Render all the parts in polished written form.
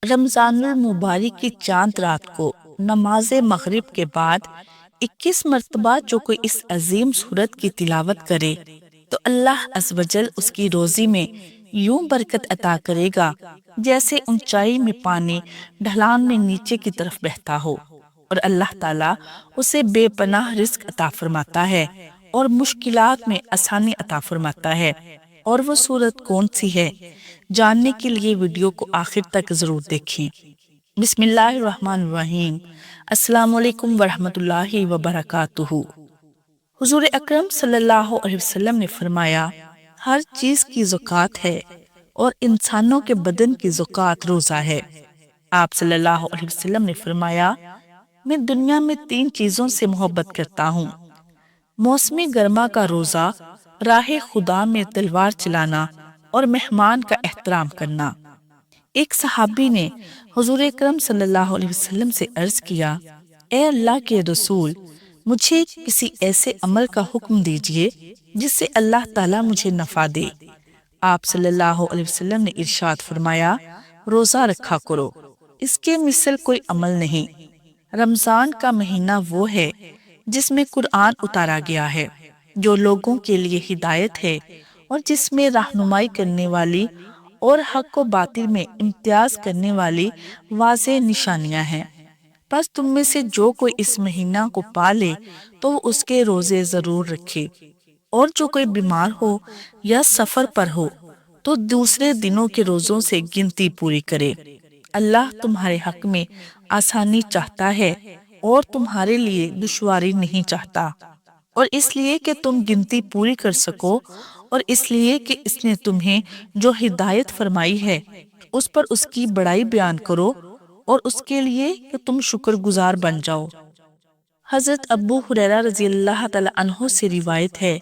رمضان المبارک کی چاند رات کو نماز مغرب کے بعد 21 مرتبہ جو کوئی اس عظیم سورت کی تلاوت کرے تو اللہ عز و جل اس کی روزی میں یوں برکت عطا کرے گا جیسے اونچائی میں پانی ڈھلان میں نیچے کی طرف بہتا ہو، اور اللہ تعالیٰ اسے بے پناہ رزق عطا فرماتا ہے اور مشکلات میں آسانی عطا فرماتا ہے۔ اور وہ سورت کون سی ہے، جاننے کے لیے ویڈیو کو آخر تک ضرور دیکھیں۔ بسم اللہ الرحمن الرحیم۔ السلام علیکم ورحمۃ اللہ وبرکاتہ۔ حضور اکرم صلی اللہ علیہ وسلم نے فرمایا، ہر چیز کی زکوٰۃ ہے اور انسانوں کے بدن کی زکوٰۃ روزہ ہے۔ آپ صلی اللہ علیہ وسلم نے فرمایا، میں دنیا میں 3 چیزوں سے محبت کرتا ہوں: موسمی گرما کا روزہ، راہ خدا میں تلوار چلانا اور مہمان کا احترام کرنا۔ ایک صحابی نے حضور اکرم صلی اللہ علیہ وسلم سے عرض کیا، اے اللہ کے رسول، مجھے کسی ایسے عمل کا حکم دیجئے جس سے اللہ تعالیٰ مجھے نفع دے۔ آپ صلی اللہ علیہ وسلم نے ارشاد فرمایا، روزہ رکھا کرو، اس کے مثل کوئی عمل نہیں۔ رمضان کا مہینہ وہ ہے جس میں قرآن اتارا گیا ہے، جو لوگوں کے لیے ہدایت ہے اور جس میں رہنمائی کرنے والی اور حق و باطل میں امتیاز کرنے والی واضح نشانیاں ہیں۔ بس تم میں سے جو کوئی اس مہینہ کو پالے تو وہ اس کے روزے ضرور رکھے، اور جو کوئی بیمار ہو یا سفر پر ہو تو دوسرے دنوں کے روزوں سے گنتی پوری کرے۔ اللہ تمہارے حق میں آسانی چاہتا ہے اور تمہارے لیے دشواری نہیں چاہتا، اور اس لیے کہ تم گنتی پوری کر سکو، اور اس لیے کہ اس نے تمہیں جو ہدایت فرمائی ہے اس پر اس کی بڑائی بیان کرو، اور اس کے لیے کہ تم شکر گزار بن جاؤ۔ حضرت ابو ہریرہ رضی اللہ تعالی عنہ سے روایت ہے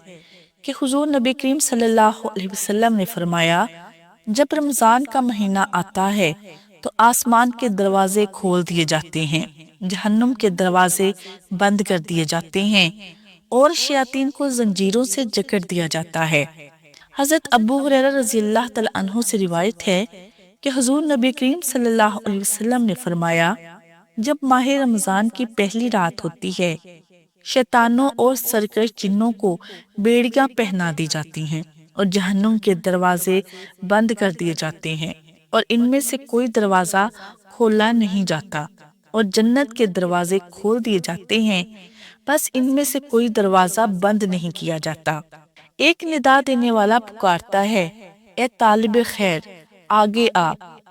کہ حضور نبی کریم صلی اللہ علیہ وسلم نے فرمایا، جب رمضان کا مہینہ آتا ہے تو آسمان کے دروازے کھول دیے جاتے ہیں، جہنم کے دروازے بند کر دیے جاتے ہیں، اور شیاطین کو زنجیروں سے جکڑ دیا جاتا ہے۔ حضرت ابو ہریرہ رضی اللہ تعالی عنہ سے روایت ہے کہ حضور نبی کریم صلی اللہ علیہ وسلم نے فرمایا، جب ماہ رمضان کی پہلی رات ہوتی ہے، شیطانوں اور سرکش جنوں کو بیڑیاں پہنا دی جاتی ہیں اور جہنم کے دروازے بند کر دیے جاتے ہیں، اور ان میں سے کوئی دروازہ کھولا نہیں جاتا، اور جنت کے دروازے کھول دیے جاتے ہیں، بس ان میں سے کوئی دروازہ بند نہیں کیا جاتا۔ ایک ندا دینے والا پکارتا ہے، اے طالب خیر آگے آ،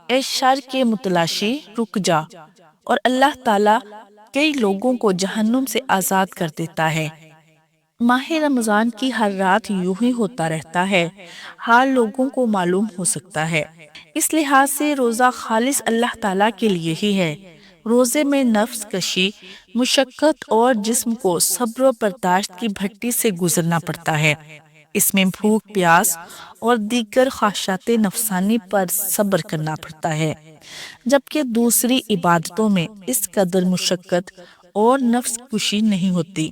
اے شر کے متلاشی رک جا، اور اللہ تعالیٰ کئی لوگوں کو جہنم سے آزاد کر دیتا ہے۔ ماہ رمضان کی ہر رات یوں ہی ہوتا رہتا ہے، حال لوگوں کو معلوم ہو سکتا ہے۔ اس لحاظ سے روزہ خالص اللہ تعالیٰ کے لیے ہی ہے۔ روزے میں نفس کشی، مشقت اور جسم کو صبر و برداشت کی بھٹی سے گزرنا پڑتا ہے۔ اس میں بھوک، پیاس اور دیگر خواہشات نفسانی پر صبر کرنا پڑتا ہے، جبکہ دوسری عبادتوں میں اس قدر مشقت اور نفس کشی نہیں ہوتی۔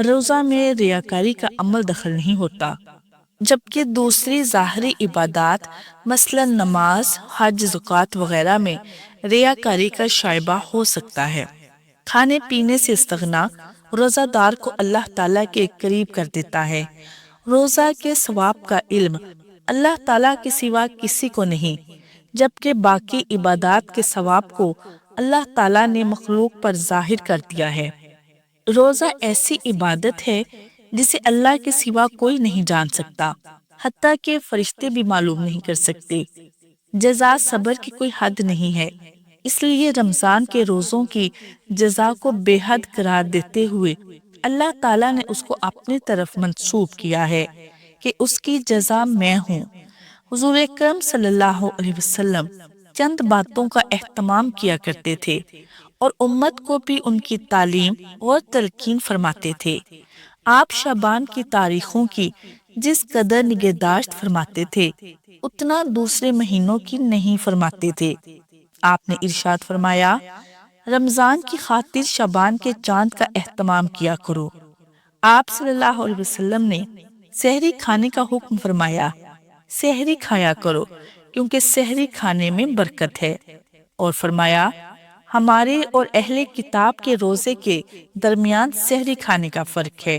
روزہ میں ریاکاری کا عمل دخل نہیں ہوتا، جبکہ دوسری ظاہری عبادات مثلا نماز، حج، زکوٰۃ وغیرہ میں ریاکاری کا شائبہ ہو سکتا ہے۔ کھانے پینے سے استغنا روزہ دار کو اللہ تعالیٰ کے قریب کر دیتا ہے۔ روزہ کے ثواب کا علم اللہ تعالیٰ کے سوا کسی کو نہیں، جبکہ باقی عبادات کے ثواب کو اللہ تعالیٰ نے مخلوق پر ظاہر کر دیا ہے۔ روزہ ایسی عبادت ہے جسے اللہ کے سوا کوئی نہیں جان سکتا، حتیٰ کہ فرشتے بھی معلوم نہیں کر سکتے۔ جزا صبر کی کوئی حد نہیں ہے، اس لیے رمضان کے روزوں کی جزا کو بے حد قرار دیتے ہوئے اللہ تعالیٰ نے اس کو اپنی طرف منسوب کیا ہے کہ اس کی جزا میں ہوں۔ حضور اکرم صلی اللہ علیہ وسلم چند باتوں کا اہتمام کیا کرتے تھے اور امت کو بھی ان کی تعلیم اور تلقین فرماتے تھے۔ آپ شعبان کی تاریخوں کی جس قدر نگہداشت فرماتے تھے اتنا دوسرے مہینوں کی نہیں فرماتے تھے۔ آپ نے ارشاد فرمایا، رمضان کی خاطر شعبان کے چاند کا اہتمام کیا کرو۔ آپ صلی اللہ علیہ وسلم نے سحری کھانے کا حکم فرمایا، سحری کھایا کرو کیونکہ سحری کھانے میں برکت ہے، اور فرمایا ہمارے اور اہل کتاب کے روزے کے درمیان سحری کھانے کا فرق ہے،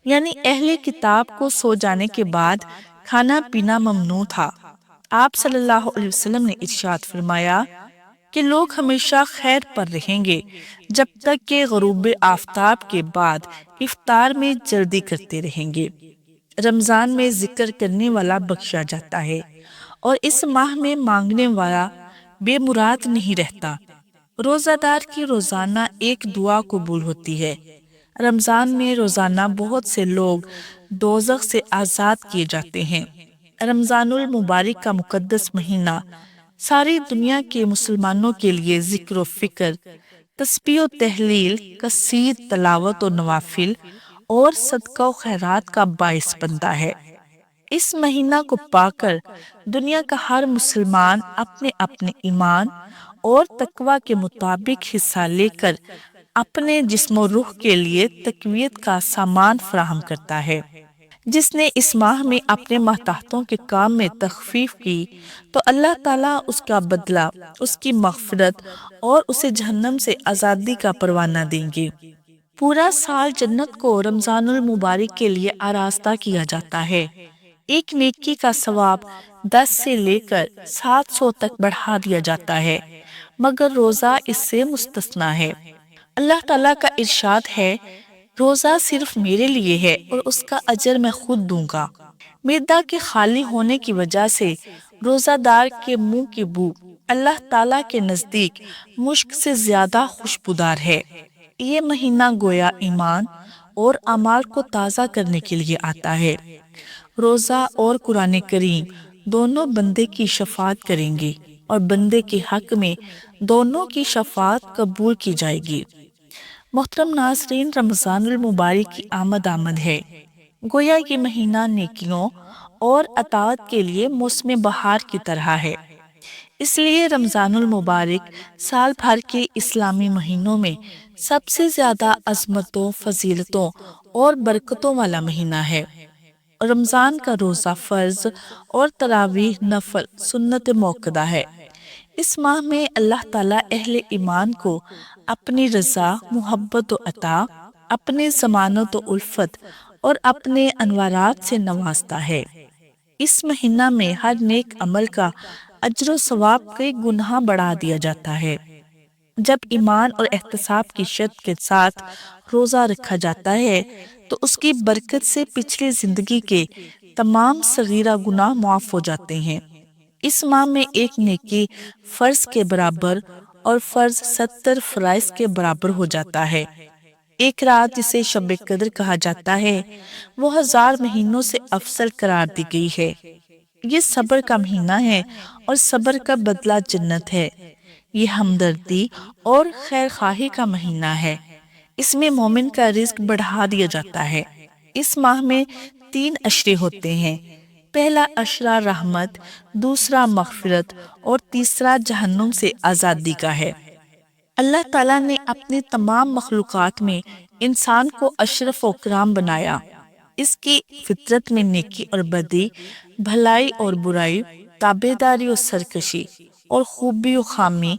یعنی اہل کتاب کو سو جانے کے بعد کھانا پینا ممنوع تھا۔ آپ صلی اللہ علیہ وسلم نے ارشاد فرمایا کہ لوگ ہمیشہ خیر پر رہیں گے جب تک کہ غروب آفتاب کے بعد افطار میں جلدی کرتے رہیں گے۔ رمضان میں ذکر کرنے والا بخشا جاتا ہے اور اس ماہ میں مانگنے والا بے مراد نہیں رہتا۔ روزہ دار کی روزانہ ایک دعا قبول ہوتی ہے۔ رمضان میں روزانہ بہت سے لوگ دوزخ سے آزاد کیے جاتے ہیں۔ رمضان المبارک کا مقدس مہینہ ساری دنیا کے مسلمانوں کے لیے ذکر و فکر، تسبیح و تحلیل، کثیر تلاوت و نوافل اور صدقہ و خیرات کا باعث بنتا ہے۔ اس مہینہ کو پا کر دنیا کا ہر مسلمان اپنے اپنے ایمان اور تقوی کے مطابق حصہ لے کر اپنے جسم و روح کے لیے تقویت کا سامان فراہم کرتا ہے۔ جس نے اس ماہ میں اپنے ماتحتوں کے کام میں تخفیف کی تو اللہ تعالیٰ اس کا بدلہ، اس کی مغفرت اور اسے جہنم سے آزادی کا پروانہ دیں گے۔ پورا سال جنت کو رمضان المبارک کے لیے آراستہ کیا جاتا ہے۔ ایک نیکی کا ثواب 10 سے لے کر 700 تک بڑھا دیا جاتا ہے، مگر روزہ اس سے مستثنا ہے۔ اللہ تعالیٰ کا ارشاد ہے، روزہ صرف میرے لیے ہے اور اس کا اجر میں خود دوں گا۔ معدہ کے خالی ہونے کی وجہ سے روزہ دار کے منہ کی بو اللہ تعالیٰ کے نزدیک مشک سے زیادہ خوشبودار ہے۔ یہ مہینہ گویا ایمان اور اعمال کو تازہ کرنے کے لیے آتا ہے۔ روزہ اور قرآن کریم دونوں بندے کی شفاعت کریں گے اور بندے کے حق میں دونوں کی شفاعت قبول کی جائے گی۔ محترم ناظرین، رمضان المبارک کی آمد ہے۔ گویا یہ مہینہ نیکیوں اور اطاعت کے لیے موسم بہار کی طرح ہے۔ اس لیے رمضان المبارک سال بھر کے اسلامی مہینوں میں سب سے زیادہ عظمتوں، فضیلتوں اور برکتوں والا مہینہ ہے۔ رمضان کا روزہ فرض اور تراویح نفل سنت موقدہ ہے۔ اس ماہ میں اللہ تعالیٰ اہل ایمان کو اپنی رضا، محبت و عطا، اپنے ضمانت و الفت اور اپنے انوارات سے نوازتا ہے۔ اس مہینہ میں ہر نیک عمل کا اجر و ثواب کئی گناہ بڑھا دیا جاتا ہے۔ جب ایمان اور احتساب کی شرط کے ساتھ روزہ رکھا جاتا ہے تو اس کی برکت سے پچھلی زندگی کے تمام صغیرہ گناہ معاف ہو جاتے ہیں۔ اس ماہ میں ایک نیکی فرض کے برابر اور فرض 70 فرائض کے برابر ہو جاتا ہے۔ ایک رات جسے شب قدر کہا جاتا ہے وہ 1000 مہینوں سے افضل قرار دی گئی ہے۔ یہ صبر کا مہینہ ہے اور صبر کا بدلہ جنت ہے۔ یہ ہمدردی اور خیر خواہی کا مہینہ ہے۔ اس میں مومن کا رزق بڑھا دیا جاتا ہے۔ اس ماہ میں 3 عشرے ہوتے ہیں۔ پہلا عشرہ رحمت، دوسرا مغفرت اور تیسرا جہنم سے آزادی کا ہے۔ اللہ تعالیٰ نے اپنی تمام مخلوقات میں انسان کو اشرف و کرام بنایا۔ اس کی فطرت میں نیکی اور بدی، بھلائی اور برائی، تابعداری اور سرکشی اور خوبی و خامی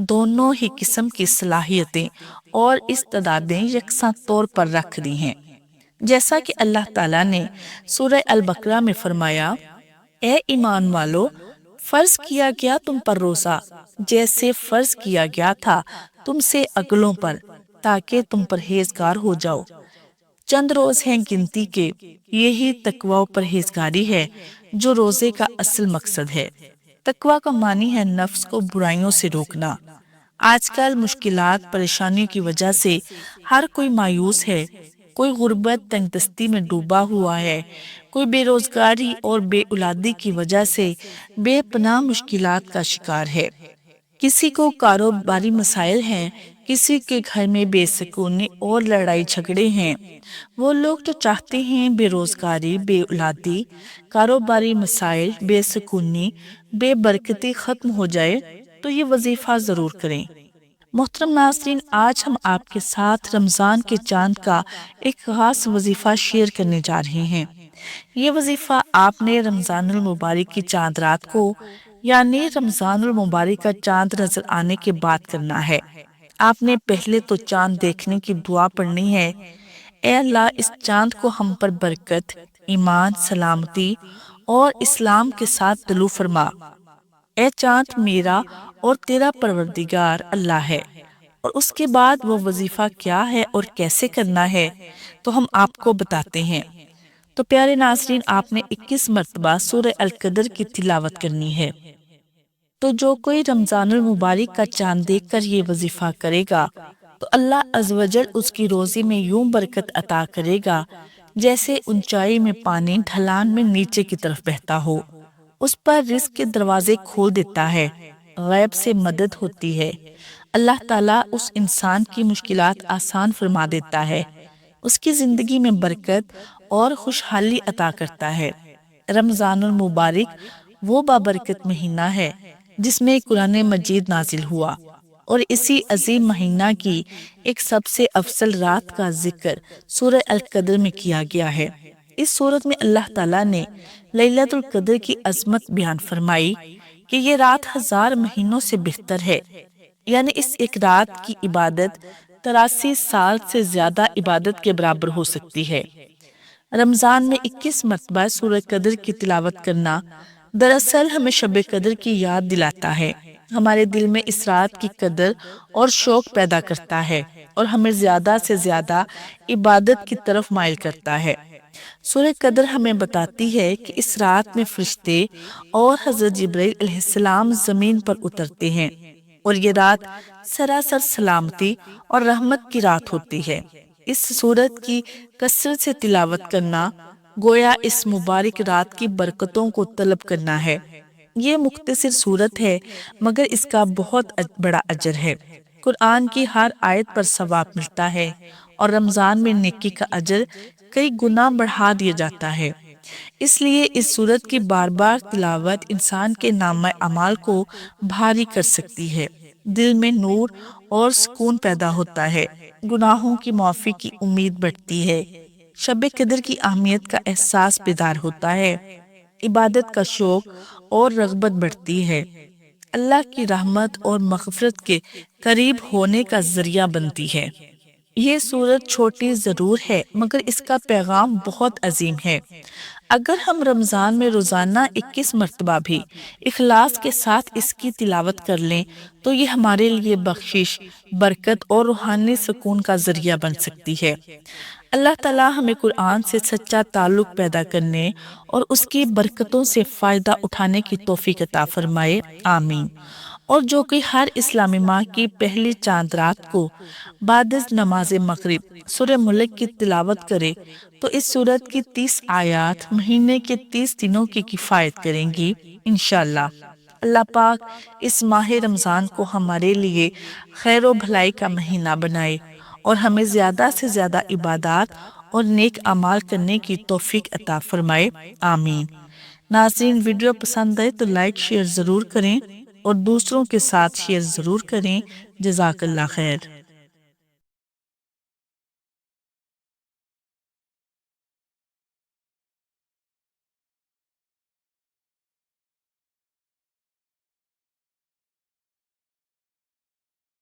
دونوں ہی قسم کی صلاحیتیں اور استعدادیں یکساں طور پر رکھ دی ہیں۔ جیسا کہ اللہ تعالیٰ نے سورہ البقرہ میں فرمایا، اے ایمان والو، فرض کیا گیا تم پر روزہ جیسے فرض کیا گیا تھا تم سے اگلوں پر، تاکہ تم پرہیزگار ہو جاؤ۔ چند روز ہیں گنتی کے، یہی تقوی و پرہیزگاری ہے جو روزے کا اصل مقصد ہے۔ تقوی کا معنی ہے نفس کو برائیوں سے روکنا۔ آج کل مشکلات، پریشانیوں کی وجہ سے ہر کوئی مایوس ہے۔ کوئی غربت، تنگ دستی میں ڈوبا ہوا ہے، کوئی بے روزگاری اور بے اولادی کی وجہ سے بے پناہ مشکلات کا شکار ہے۔ کسی کو کاروباری مسائل ہیں، کسی کے گھر میں بے سکونی اور لڑائی جھگڑے ہیں۔ وہ لوگ جو چاہتے ہیں بے روزگاری، بے اولادی، کاروباری مسائل، بے سکونی، بے برکتی ختم ہو جائے تو یہ وظیفہ ضرور کریں۔ محترم ناظرین، آج ہم آپ کے ساتھ رمضان کے چاند کا ایک خاص وظیفہ شیئر کرنے جا رہے ہیں۔ یہ وظیفہ آپ نے رمضان المبارک کی چاند رات کو یعنی رمضان المبارک کا چاند نظر آنے کے بعد کرنا ہے۔ آپ نے پہلے تو چاند دیکھنے کی دعا پڑھنی ہے، اے اللہ اس چاند کو ہم پر برکت، ایمان، سلامتی اور اسلام کے ساتھ طلوع فرما۔ اے چاند میرا اور تیرا پروردگار اللہ ہے۔ اور اس کے بعد وہ وظیفہ کیا ہے اور کیسے کرنا ہے تو ہم آپ کو بتاتے ہیں۔ تو پیارے ناظرین، آپ نے 21 مرتبہ سورہ القدر کی تلاوت کرنی ہے۔ تو جو کوئی رمضان المبارک کا چاند دیکھ کر یہ وظیفہ کرے گا تو اللہ عز و جل اس کی روزی میں یوں برکت عطا کرے گا جیسے اونچائی میں پانی ڈھلان میں نیچے کی طرف بہتا ہو۔ اس پر رزق کے دروازے کھول دیتا ہے، غیب سے مدد ہوتی ہے، اللہ تعالیٰ اس انسان کی مشکلات آسان فرما دیتا ہے، اس کی زندگی میں برکت اور خوشحالی عطا کرتا ہے۔ رمضان المبارک وہ بابرکت مہینہ ہے جس میں قرآن مجید نازل ہوا، اور اسی عظیم مہینہ کی ایک سب سے افضل رات کا ذکر سورہ القدر میں کیا گیا ہے۔ اس سورت میں اللہ تعالیٰ نے لیلۃ القدر کی عظمت بیان فرمائی کہ یہ رات 1000 مہینوں سے بہتر ہے، یعنی اس ایک رات کی عبادت 83 سال سے زیادہ عبادت کے برابر ہو سکتی ہے۔ رمضان میں 21 مرتبہ سورہ قدر کی تلاوت کرنا دراصل ہمیں شب قدر کی یاد دلاتا ہے، ہمارے دل میں اس رات کی قدر اور شوق پیدا کرتا ہے اور ہمیں زیادہ سے زیادہ عبادت کی طرف مائل کرتا ہے۔ سورہ قدر ہمیں بتاتی ہے کہ اس رات میں فرشتے اور حضرت جبرائیل علیہ السلام زمین پر اترتے ہیں، اور یہ رات سراسر سلامتی اور رحمت کی رات ہوتی ہے۔ اس سورت کی کثرت سے تلاوت کرنا گویا اس مبارک رات کی برکتوں کو طلب کرنا ہے۔ یہ مختصر سورت ہے مگر اس کا بہت بڑا اجر ہے۔ قرآن کی ہر آیت پر ثواب ملتا ہے اور رمضان میں نیکی کا اجر کئی گنا بڑھا دیا جاتا ہے۔ اس لیے اس سورت کی بار بار تلاوت انسان کے نامہ اعمال کو بھاری کر سکتی ہے، دل میں نور اور سکون پیدا ہوتا ہے، گناہوں کی معافی کی امید بڑھتی ہے، شب قدر کی اہمیت کا احساس بیدار ہوتا ہے، عبادت کا شوق اور رغبت بڑھتی ہے، اللہ کی رحمت اور مغفرت کے قریب ہونے کا ذریعہ بنتی ہے۔ یہ سورت چھوٹی ضرور ہے مگر اس کا پیغام بہت عظیم ہے۔ اگر ہم رمضان میں روزانہ 21 مرتبہ بھی اخلاص کے ساتھ اس کی تلاوت کر لیں تو یہ ہمارے لیے بخشش، برکت اور روحانی سکون کا ذریعہ بن سکتی ہے۔ اللہ تعالیٰ ہمیں قرآن سے سچا تعلق پیدا کرنے اور اس کی برکتوں سے فائدہ اٹھانے کی توفیق عطا فرمائے، آمین۔ اور جو کہ ہر اسلامی ماہ کی پہلی چاند رات کو بعد از نماز مغرب سورہ ملک کی تلاوت کرے تو اس سورت کی 30 آیات مہینے کے 30 دنوں کی کفایت کریں گی انشاءاللہ۔ اللہ پاک اس ماہ رمضان کو ہمارے لیے خیر و بھلائی کا مہینہ بنائے اور ہمیں زیادہ سے زیادہ عبادات اور نیک اعمال کرنے کی توفیق عطا فرمائے، آمین۔ ناظرین، ویڈیو پسند آئے تو لائک شیئر ضرور کریں اور دوسروں کے ساتھ شیئر ضرور کریں۔ جزاک اللہ خیر۔